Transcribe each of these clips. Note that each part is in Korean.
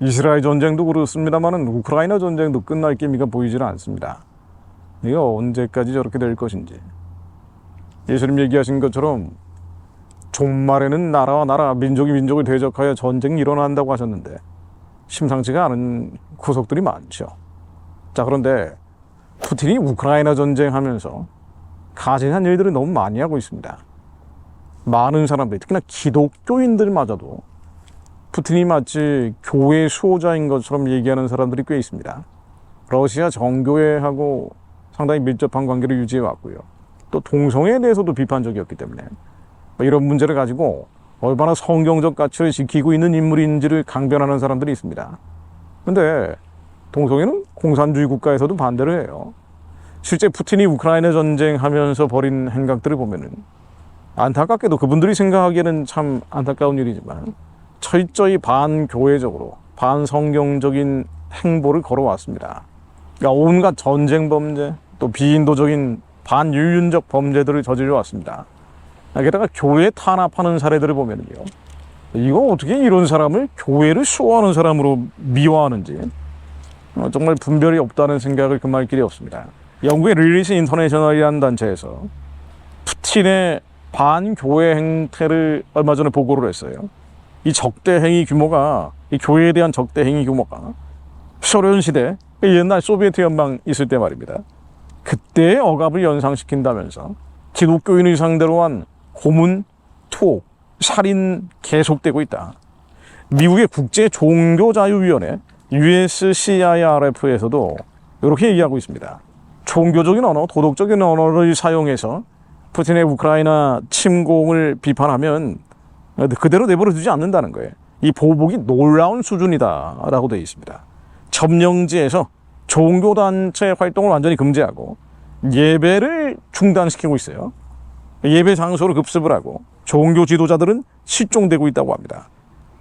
이스라엘 전쟁도 그렇습니다만은 우크라이나 전쟁도 끝날 기미가 보이지는 않습니다. 이거 언제까지 저렇게 될 것인지. 예수님 얘기하신 것처럼 종말에는 나라와 나라, 민족이 민족을 대적하여 전쟁이 일어난다고 하셨는데 심상치가 않은 구석들이 많죠. 자, 그런데 푸틴이 우크라이나 전쟁하면서 가증한 일들을 너무 많이 하고 있습니다. 많은 사람들, 특히나 기독교인들마저도 푸틴이 마치 교회 수호자인 것처럼 얘기하는 사람들이 꽤 있습니다. 러시아 정교회하고 상당히 밀접한 관계를 유지해 왔고요. 또 동성애에 대해서도 비판적이었기 때문에 이런 문제를 가지고 얼마나 성경적 가치를 지키고 있는 인물인지를 강변하는 사람들이 있습니다. 그런데 동성애는 공산주의 국가에서도 반대를 해요. 실제 푸틴이 우크라이나 전쟁하면서 벌인 행각들을 보면은 안타깝게도 그분들이 생각하기에는 참 안타까운 일이지만 철저히 반교회적으로 반성경적인 행보를 걸어왔습니다. 그러니까 온갖 전쟁 범죄, 또 비인도적인 반인륜적 범죄들을 저질러 왔습니다. 게다가 교회 탄압하는 사례들을 보면요, 이거 어떻게 이런 사람을 교회를 수호하는 사람으로 미워하는지 정말 분별이 없다는 생각을 금할 길이 없습니다. 영국의 릴리스 인터내셔널이라는 단체에서 푸틴의 반교회 행태를 얼마 전에 보고를 했어요. 이 적대 행위 규모가, 이 교회에 대한 적대 행위 규모가 소련 시대, 옛날 소비에트 연방 있을 때 말입니다. 그때의 억압을 연상시킨다면서 기독교인을 상대로 한 고문, 투옥, 살인 계속되고 있다. 미국의 국제종교자유위원회 USCIRF에서도 이렇게 얘기하고 있습니다. 종교적인 언어, 도덕적인 언어를 사용해서 푸틴의 우크라이나 침공을 비판하면 그대로 내버려 두지 않는다는 거예요. 이 보복이 놀라운 수준이다 라고 되어 있습니다. 점령지에서 종교단체 활동을 완전히 금지하고 예배를 중단시키고 있어요. 예배 장소를 급습을 하고 종교 지도자들은 실종되고 있다고 합니다.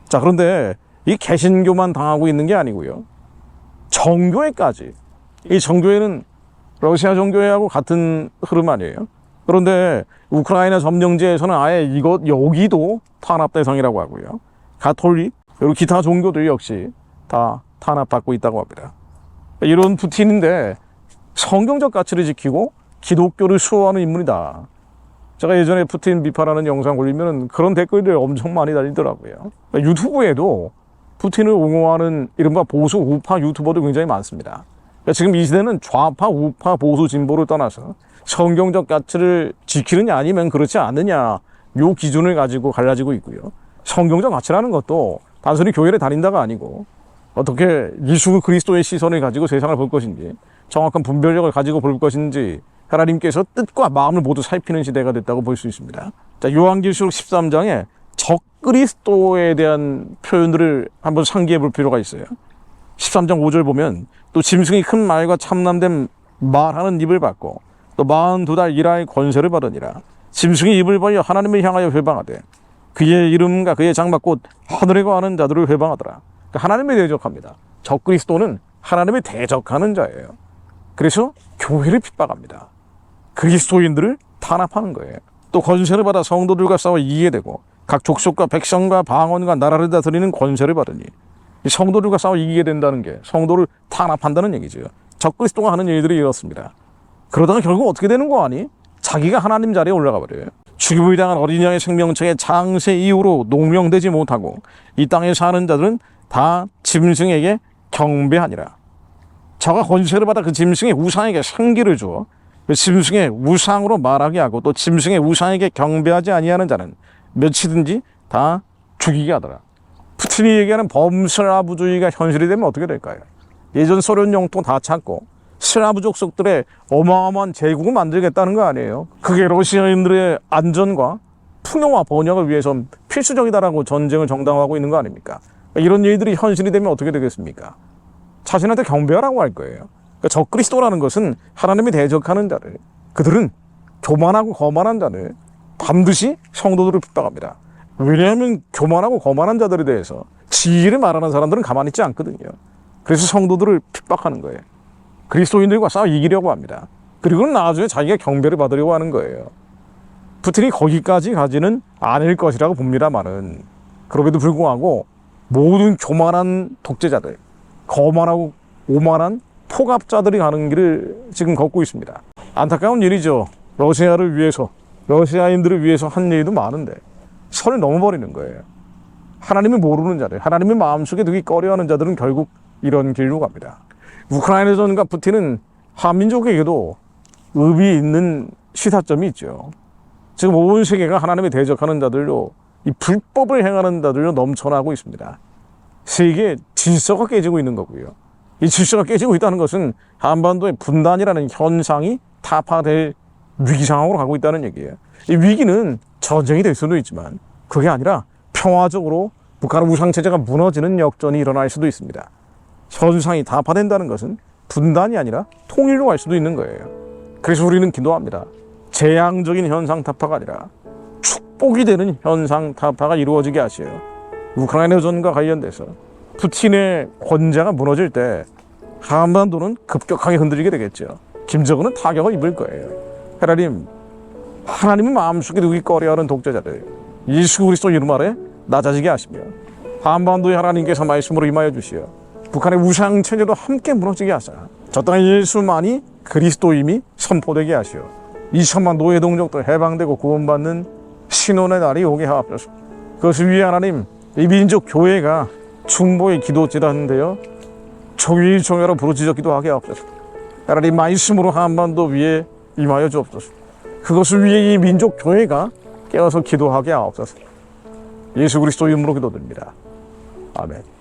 자, 그런데 이 개신교만 당하고 있는 게 아니고요, 정교회까지. 이 정교회는 러시아 정교회하고 같은 흐름 아니에요? 그런데 우크라이나 점령지에서는 아예 여기도 탄압 대상이라고 하고요, 가톨릭 그리고 기타 종교들 역시 다 탄압받고 있다고 합니다. 이런 푸틴인데 성경적 가치를 지키고 기독교를 수호하는 인물이다. 제가 예전에 푸틴 비판하는 영상 올리면 그런 댓글들 엄청 많이 달리더라고요. 유튜브에도 푸틴을 옹호하는 이른바 보수 우파 유튜버도 굉장히 많습니다. 지금 이 시대는 좌파, 우파, 보수, 진보를 떠나서 성경적 가치를 지키느냐 아니면 그렇지 않느냐, 요 기준을 가지고 갈라지고 있고요. 성경적 가치라는 것도 단순히 교회를 다닌다가 아니고 어떻게 예수 그리스도의 시선을 가지고 세상을 볼 것인지, 정확한 분별력을 가지고 볼 것인지 하나님께서 뜻과 마음을 모두 살피는 시대가 됐다고 볼 수 있습니다. 자, 요한계시록 13장에 적그리스도에 대한 표현들을 한번 상기해 볼 필요가 있어요. 13장 5절 보면 또 짐승이 큰 말과 참남된 말하는 입을 받고 또 42달 일할 권세를 받으니라. 짐승이 입을 벌려 하나님을 향하여 회방하되 그의 이름과 그의 장막 곧 하늘에 거하는 자들을 회방하더라. 그러니까 하나님을 대적합니다. 적그리스도는 하나님을 대적하는 자예요. 그래서 교회를 핍박합니다. 그리스도인들을 탄압하는 거예요. 또 권세를 받아 성도들과 싸워 이기게 되고 각 족속과 백성과 방언과 나라를 다스리는 권세를 받으니, 성도들과 싸워 이기게 된다는 게 성도를 탄압한다는 얘기죠. 적그리스도가 하는 일들이 이렇습니다. 그러다가 결국 어떻게 되는 거 아니? 자기가 하나님 자리에 올라가 버려요. 죽임을 당한 어린 양의 생명책에 장세 이후로 농명되지 못하고 이 땅에 사는 자들은 다 짐승에게 경배하니라. 저가 권세를 받아 그 짐승의 우상에게 생기를 주어 그 짐승의 우상으로 말하게 하고 또 짐승의 우상에게 경배하지 아니하는 자는 몇이든지 다 죽이게 하더라. 푸틴이 얘기하는 범슬라브주의가 현실이 되면 어떻게 될까요? 예전 소련 영토 다 찾고 슬라브 족속들의 어마어마한 제국을 만들겠다는 거 아니에요? 그게 러시아인들의 안전과 풍요와 번영을 위해서 필수적이다라고 전쟁을 정당화하고 있는 거 아닙니까? 이런 일들이 현실이 되면 어떻게 되겠습니까? 자신한테 경배하라고 할 거예요. 그러니까 적그리스도라는 것은 하나님이 대적하는 자를, 그들은 교만하고 거만한 자를 반드시 성도들을 핍박합니다. 왜냐하면 교만하고 거만한 자들에 대해서 지혜를 말하는 사람들은 가만히 있지 않거든요. 그래서 성도들을 핍박하는 거예요. 그리스도인들과 싸워 이기려고 합니다. 그리고는 나중에 자기가 경배를 받으려고 하는 거예요. 푸틴이 거기까지 가지는 않을 것이라고 봅니다만은, 그럼에도 불구하고 모든 교만한 독재자들, 거만하고 오만한 폭압자들이 가는 길을 지금 걷고 있습니다. 안타까운 일이죠. 러시아를 위해서, 러시아인들을 위해서 한 일도 많은데 선을 넘어버리는 거예요. 하나님을 모르는 자들, 하나님의 마음속에 두기 꺼려하는 자들은 결국 이런 길로 갑니다. 우크라이나전과 푸틴은 한민족에게도 의미 있는 시사점이 있죠. 지금 온 세계가 하나님에 대적하는 자들로, 이 불법을 행하는 자들로 넘쳐나고 있습니다. 세계의 질서가 깨지고 있는 거고요. 이 질서가 깨지고 있다는 것은 한반도의 분단이라는 현상이 타파될 위기 상황으로 가고 있다는 얘기예요. 이 위기는 전쟁이 될 수도 있지만 그게 아니라 평화적으로 북한 우상체제가 무너지는 역전이 일어날 수도 있습니다. 현상이 타파된다는 것은 분단이 아니라 통일로 갈 수도 있는 거예요. 그래서 우리는 기도합니다. 재앙적인 현상 타파가 아니라 축복이 되는 현상 타파가 이루어지게 하셔요. 우크라이나전과 관련돼서 푸틴의 권좌가 무너질 때 한반도는 급격하게 흔들리게 되겠죠. 김정은은 타격을 입을 거예요. 하나님, 하나님의 마음속에 두기 꺼려하는 독재자들 예수 그리스도 이름 아래 낮아지게 하시며 한반도에 하나님께서 말씀으로 임하여 주시어 북한의 우상 체제도 함께 무너지게 하사 저 땅에 예수만이 그리스도임이 선포되게 하시어 2천만 노예 동족도 해방되고 구원받는 신혼의 날이 오게 하옵소서. 그것을 위해 하나님, 이 민족 교회가 중보의 기도 재단되어 종일종야로 부르짖기도 하게 하옵소서. 하나님 말씀으로 한반도 위에 임하여 주옵소서. 그것을 위해 이 민족 교회가 깨어서 기도하게 하옵소서. 예수 그리스도 이름으로 기도드립니다. 아멘.